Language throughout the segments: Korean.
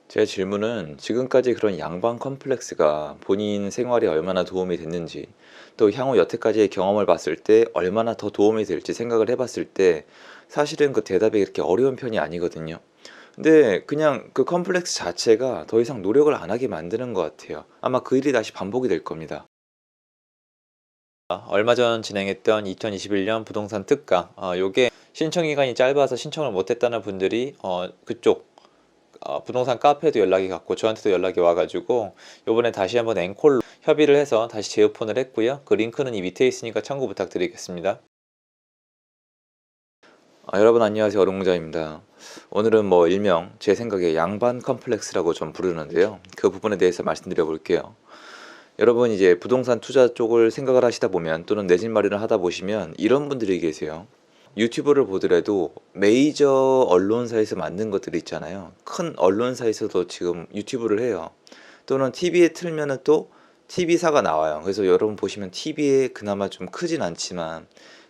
제 질문은 지금까지 그런 양반 컴플렉스가 본인 생활에 얼마나 도움이 됐는지, 또 향후 여태까지의 경험을 봤을 때 얼마나 더 도움이 될지 생각을 해봤을 때 사실은 그 대답이 그렇게 어려운 편이 아니거든요. 근데 그냥 그 컴플렉스 자체가 더 이상 노력을 안 하게 만드는 것 같아요. 아마 그 일이 다시 반복이 될 겁니다. 얼마 전 진행했던 2021년 부동산 특가, 요게 신청 기간이 짧아서 신청을 못했다는 분들이 그쪽 부동산 카페에도 연락이 갔고 저한테도 연락이 와가지고 요번에 다시 한번 앵콜로 협의를 해서 다시 재오픈을 했고요. 그 링크는 이 밑에 있으니까 참고 부탁드리겠습니다. 여러분 안녕하세요. 어룡무자입니다. 오늘은 뭐 일명 제 생각에 양반 컴플렉스라고 좀 부르는데요. 그 부분에 대해서 말씀드려 볼게요. 여러분 이제 부동산 투자 쪽을 생각을 하시다 보면 또는 내 집 마련을 하다 보시면 이런 분들이 계세요. 유튜브를 보더라도 메이저 언론사에서 만든 것들이 있잖아요. 큰 언론사에서도 지금 유튜브를 해요. 또는 TV에 틀면은 또 TV사가 나와요. 그래서 여러분 보시면 TV에 그나마 좀 크진 않지만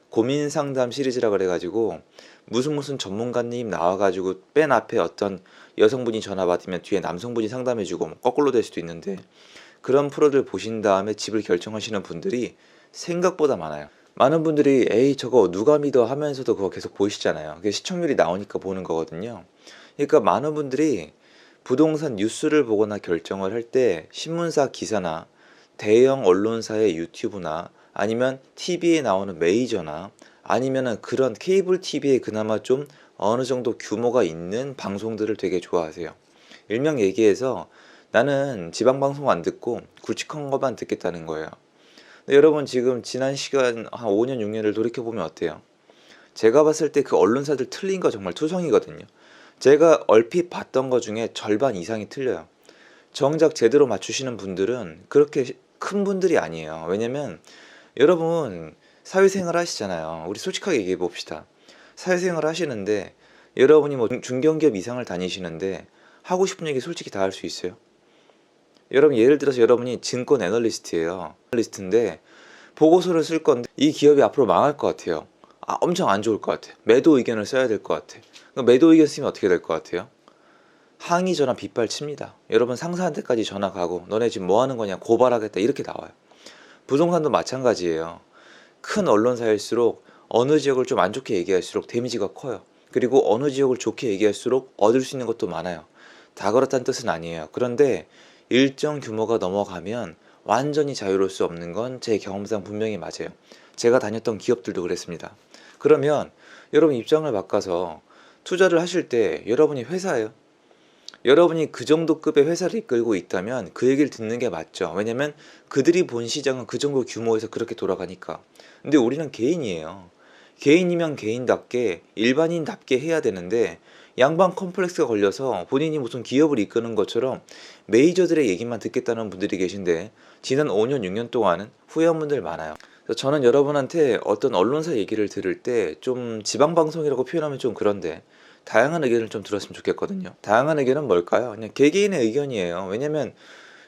고민 상담 시리즈라 그래가지고 무슨 전문가님 나와가지고 맨 앞에 어떤 여성분이 전화 받으면 뒤에 남성분이 상담해주고 뭐 거꾸로 될 수도 있는데 그런 프로들 보신 다음에 집을 결정하시는 분들이 생각보다 많아요. 많은 분들이 에이 저거 누가 믿어 하면서도 그거 계속 보시잖아요. 그게 시청률이 나오니까 보는 거거든요. 그러니까 많은 분들이 부동산 뉴스를 보거나 결정을 할 때 신문사 기사나 대형 언론사의 유튜브나 아니면 TV에 나오는 메이저나 아니면은 그런 케이블 TV에 그나마 좀 어느 정도 규모가 있는 방송들을 되게 좋아하세요. 일명 얘기해서 나는 지방 방송 안 듣고 굵직한 것만 듣겠다는 거예요. 근데 여러분 지금 지난 시간 한 5년 6년을 돌이켜 보면 어때요? 제가 봤을 때 그 언론사들 틀린 거 정말 투성이거든요. 제가 얼핏 봤던 것 중에 절반 이상이 틀려요. 정작 제대로 맞추시는 분들은 그렇게 큰 분들이 아니에요. 왜냐면 여러분 사회생활 하시잖아요. 우리 솔직하게 얘기해 봅시다. 사회생활 하시는데 여러분이 뭐 중견기업 이상을 다니시는데 하고 싶은 얘기 솔직히 다 할 수 있어요? 여러분 예를 들어서 여러분이 증권 애널리스트예요. 애널리스트인데 보고서를 쓸 건데 이 기업이 앞으로 망할 것 같아요. 엄청 안 좋을 것 같아. 매도 의견을 써야 될 것 같아. 그럼 매도 의견 쓰면 어떻게 될 것 같아요? 항의 전화 빗발칩니다. 여러분 상사한테까지 전화 가고 너네 지금 뭐 하는 거냐 고발하겠다 이렇게 나와요. 부동산도 마찬가지예요. 큰 언론사일수록 어느 지역을 좀 안 좋게 얘기할수록 데미지가 커요. 그리고 어느 지역을 좋게 얘기할수록 얻을 수 있는 것도 많아요. 다 그렇다는 뜻은 아니에요. 그런데 일정 규모가 넘어가면 완전히 자유로울 수 없는 건 제 경험상 분명히 맞아요. 제가 다녔던 기업들도 그랬습니다. 그러면 여러분 입장을 바꿔서 투자를 하실 때 여러분이 회사예요. 여러분이 그 정도 급의 회사를 이끌고 있다면 그 얘기를 듣는 게 맞죠. 왜냐면 그들이 본 시장은 그 정도 규모에서 그렇게 돌아가니까. 근데 우리는 개인이에요. 개인이면 개인답게 일반인답게 해야 되는데 양반 컴플렉스가 걸려서 본인이 무슨 기업을 이끄는 것처럼 메이저들의 얘기만 듣겠다는 분들이 계신데 지난 5년, 6년 동안은 후회한 분들 많아요. 그래서 저는 여러분한테 어떤 언론사 얘기를 들을 때 좀 지방방송이라고 표현하면 좀 그런데 다양한 의견을 좀 들었으면 좋겠거든요. 다양한 의견은 뭘까요? 그냥 개개인의 의견이에요. 왜냐면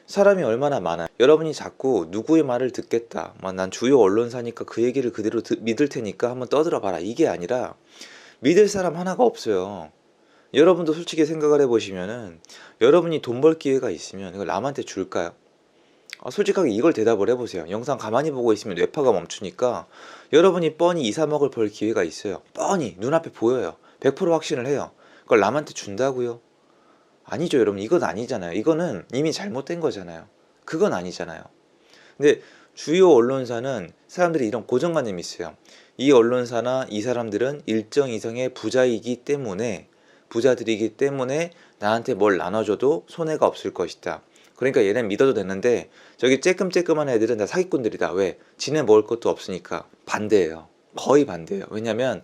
사람이 얼마나 많아요. 여러분이 자꾸 누구의 말을 듣겠다. 난 주요 언론사니까 그 얘기를 그대로 믿을 테니까 한번 떠들어 봐라. 이게 아니라 믿을 사람 하나가 없어요. 여러분도 솔직히 생각을 해보시면은 여러분이 돈 벌 기회가 있으면 이걸 남한테 줄까요? 솔직하게 이걸 대답을 해보세요. 영상 가만히 보고 있으면 뇌파가 멈추니까 여러분이 뻔히 2, 3억을 벌 기회가 있어요. 뻔히 눈앞에 보여요. 100% 확신을 해요. 그걸 남한테 준다고요? 아니죠, 여러분. 이건 아니잖아요. 이거는 이미 잘못된 거잖아요. 그건 아니잖아요. 근데 주요 언론사는 사람들이 이런 고정관념이 있어요. 이 언론사나 이 사람들은 일정 이상의 부자들이기 때문에 나한테 뭘 나눠줘도 손해가 없을 것이다. 그러니까 얘는 믿어도 되는데 저기 쬐끔쬐끔한 애들은 다 사기꾼들이다. 왜? 지네 먹을 것도 없으니까. 반대예요. 거의 반대예요. 왜냐면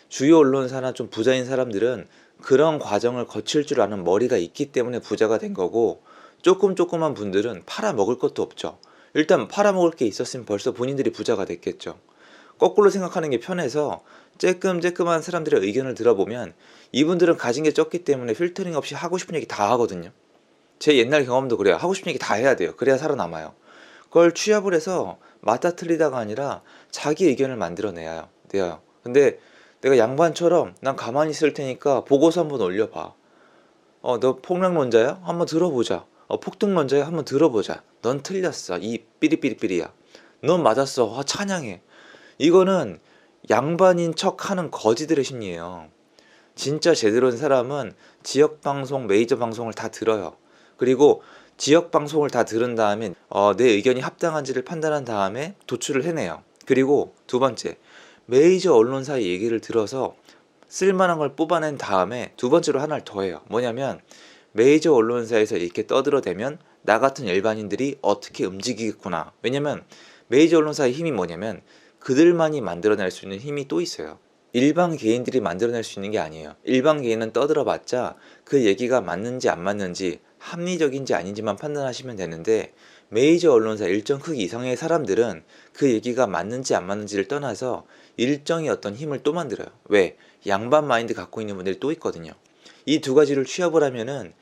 주요 언론사나 좀 부자인 사람들은 그런 과정을 거칠 줄 아는 머리가 있기 때문에 부자가 된 거고 조금한 분들은 팔아먹을 것도 없죠. 일단 팔아먹을 게 있었으면 벌써 본인들이 부자가 됐겠죠. 거꾸로 생각하는 게 편해서 쬐끔한 사람들의 의견을 들어보면 이분들은 가진 게 적기 때문에 필터링 없이 하고 싶은 얘기 다 하거든요. 제 옛날 경험도 그래요. 하고 싶은 얘기 다 해야 돼요. 그래야 살아남아요. 그걸 취합을 해서 맞다 틀리다가 아니라 자기 의견을 만들어내요. 근데 내가 양반처럼 난 가만히 있을 테니까 보고서 한번 올려봐. 너 폭락론자야? 한번 들어보자. 폭등론자야? 한번 들어보자. 넌 틀렸어. 이 삐리삐리삐리야. 넌 맞았어. 찬양해. 이거는 양반인 척하는 거지들의 심리예요. 진짜 제대로 된 사람은 지역 방송, 메이저 방송을 다 들어요. 그리고 지역 방송을 다 들은 다음에 내 의견이 합당한지를 판단한 다음에 도출을 해내요. 그리고 두 번째, 메이저 언론사의 얘기를 들어서 쓸만한 걸 뽑아낸 다음에 두 번째로 하나를 더 해요. 뭐냐면 메이저 언론사에서 이렇게 떠들어대면 나 같은 일반인들이 어떻게 움직이겠구나. 왜냐면 메이저 언론사의 힘이 뭐냐면 그들만이 만들어낼 수 있는 힘이 또 있어요. 일반 개인들이 만들어낼 수 있는 게 아니에요. 일반 개인은 떠들어봤자 그 얘기가 맞는지 안 맞는지 합리적인지 아닌지만 판단하시면 되는데, 메이저 언론사 일정 크기 이상의 사람들은 그 얘기가 맞는지 안 맞는지를 떠나서 일정의 어떤 힘을 또 만들어요. 왜? 양반 마인드 갖고 있는 분들이 또 있거든요. 이 두 가지를 취합을 하면은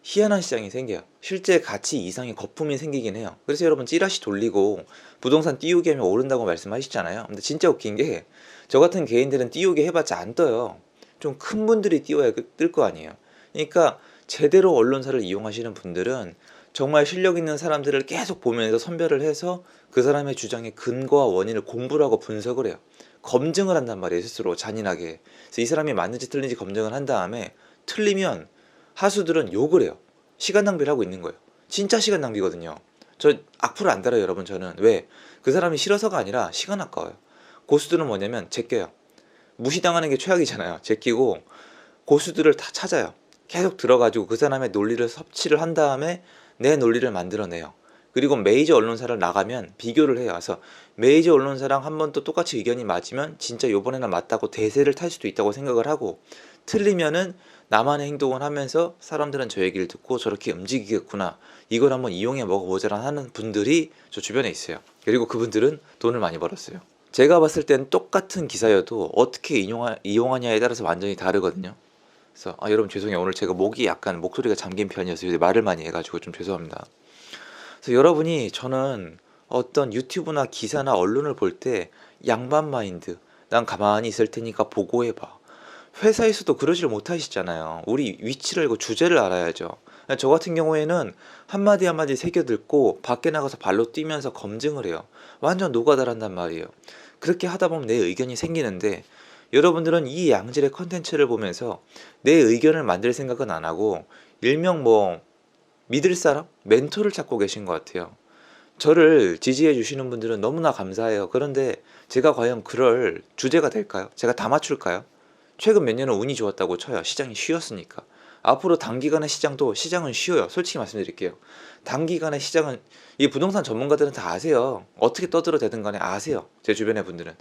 희한한 시장이 생겨요. 실제 가치 이상의 거품이 생기긴 해요. 그래서 여러분 찌라시 돌리고 부동산 띄우기 하면 오른다고 말씀하시잖아요. 근데 진짜 웃긴 게 저 같은 개인들은 띄우기 해봤자 안 떠요. 좀 큰 분들이 띄워야 뜰 거 아니에요. 그러니까 제대로 언론사를 이용하시는 분들은 정말 실력 있는 사람들을 계속 보면서 선별을 해서 그 사람의 주장의 근거와 원인을 공부를 하고 분석을 해요. 검증을 한단 말이에요. 스스로 잔인하게. 그래서 이 사람이 맞는지 틀린지 검증을 한 다음에 틀리면 하수들은 욕을 해요. 시간 낭비를 하고 있는 거예요. 진짜 시간 낭비거든요. 저 악플을 안 달아요, 여러분. 저는. 왜? 그 사람이 싫어서가 아니라 시간 아까워요. 고수들은 뭐냐면 제껴요. 무시당하는 게 최악이잖아요. 제끼고 고수들을 다 찾아요. 계속 들어가지고 그 사람의 논리를 섭취를 한 다음에 내 논리를 만들어내요. 그리고 메이저 언론사를 나가면 비교를 해요. 그래서 메이저 언론사랑 한 번 또 똑같이 의견이 맞으면 진짜 요번에는 맞다고 대세를 탈 수도 있다고 생각을 하고, 틀리면은 나만의 행동을 하면서 사람들은 저 얘기를 듣고 저렇게 움직이겠구나, 이걸 한번 이용해 먹어보자라 하는 분들이 저 주변에 있어요. 그리고 그분들은 돈을 많이 벌었어요. 제가 봤을 땐 똑같은 기사여도 어떻게 이용하냐에 따라서 완전히 다르거든요. 그래서 여러분 죄송해요. 오늘 제가 목이 약간 목소리가 잠긴 편이어서 요새 말을 많이 해가지고 좀 죄송합니다. 그래서 여러분이, 저는 어떤 유튜브나 기사나 언론을 볼 때 양반 마인드, 난 가만히 있을 테니까 보고해봐. 회사에서도 그러지를 못하시잖아요. 우리 위치를 알고 주제를 알아야죠. 저 같은 경우에는 한마디 한마디 새겨듣고 밖에 나가서 발로 뛰면서 검증을 해요. 완전 노가다란단 말이에요. 그렇게 하다 보면 내 의견이 생기는데, 여러분들은 이 양질의 컨텐츠를 보면서 내 의견을 만들 생각은 안 하고 일명 믿을 사람? 멘토를 찾고 계신 것 같아요. 저를 지지해 주시는 분들은 너무나 감사해요. 그런데 제가 과연 그럴 주제가 될까요? 제가 다 맞출까요? 최근 몇 년은 운이 좋았다고 쳐요. 시장이 쉬었으니까. 앞으로 단기간의 시장은 쉬어요. 솔직히 말씀드릴게요. 단기간의 시장은, 이 부동산 전문가들은 다 아세요. 어떻게 떠들어대든 간에 아세요. 제 주변의 분들은.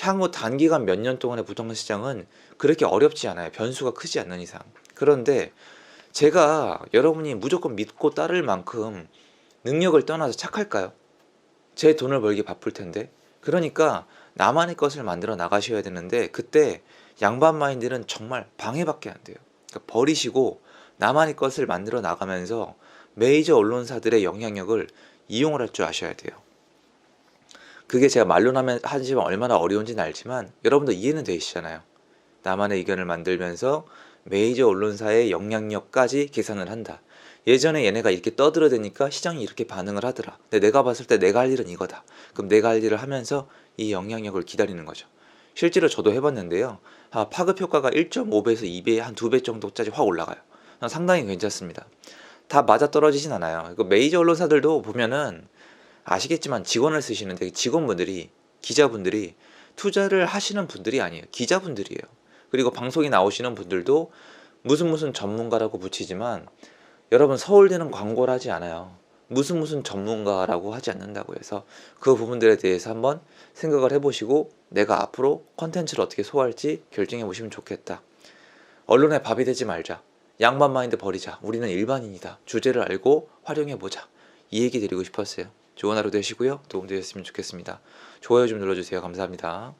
향후 단기간 몇 년 동안의 부동산 시장은 그렇게 어렵지 않아요. 변수가 크지 않는 이상. 그런데 제가 여러분이 무조건 믿고 따를 만큼 능력을 떠나서 착할까요? 제 돈을 벌기 바쁠 텐데. 그러니까 나만의 것을 만들어 나가셔야 되는데, 그때 양반 마인드는 정말 방해밖에 안 돼요. 그러니까 버리시고 나만의 것을 만들어 나가면서 메이저 언론사들의 영향력을 이용을 할 줄 아셔야 돼요. 그게 제가 말로는 하지만 얼마나 어려운지는 알지만 여러분도 이해는 되시잖아요. 나만의 의견을 만들면서 메이저 언론사의 영향력까지 계산을 한다. 예전에 얘네가 이렇게 떠들어대니까 시장이 이렇게 반응을 하더라. 근데 내가 봤을 때 내가 할 일은 이거다. 그럼 내가 할 일을 하면서 이 영향력을 기다리는 거죠. 실제로 저도 해봤는데요. 파급 효과가 1.5배에서 2배, 한 2배 정도까지 확 올라가요. 상당히 괜찮습니다. 다 맞아떨어지진 않아요. 메이저 언론사들도 보면은 아시겠지만 직원을 쓰시는데, 직원분들이, 기자분들이 투자를 하시는 분들이 아니에요. 기자분들이에요. 그리고 방송에 나오시는 분들도 무슨 전문가라고 붙이지만, 여러분 서울대는 광고를 하지 않아요. 무슨 전문가라고 하지 않는다고 해서 그 부분들에 대해서 한번 생각을 해보시고 내가 앞으로 컨텐츠를 어떻게 소화할지 결정해 보시면 좋겠다. 언론에 밥이 되지 말자. 양반 마인드 버리자. 우리는 일반인이다. 주제를 알고 활용해 보자. 이 얘기 드리고 싶었어요. 좋은 하루 되시고요. 도움되셨으면 좋겠습니다. 좋아요 좀 눌러주세요. 감사합니다.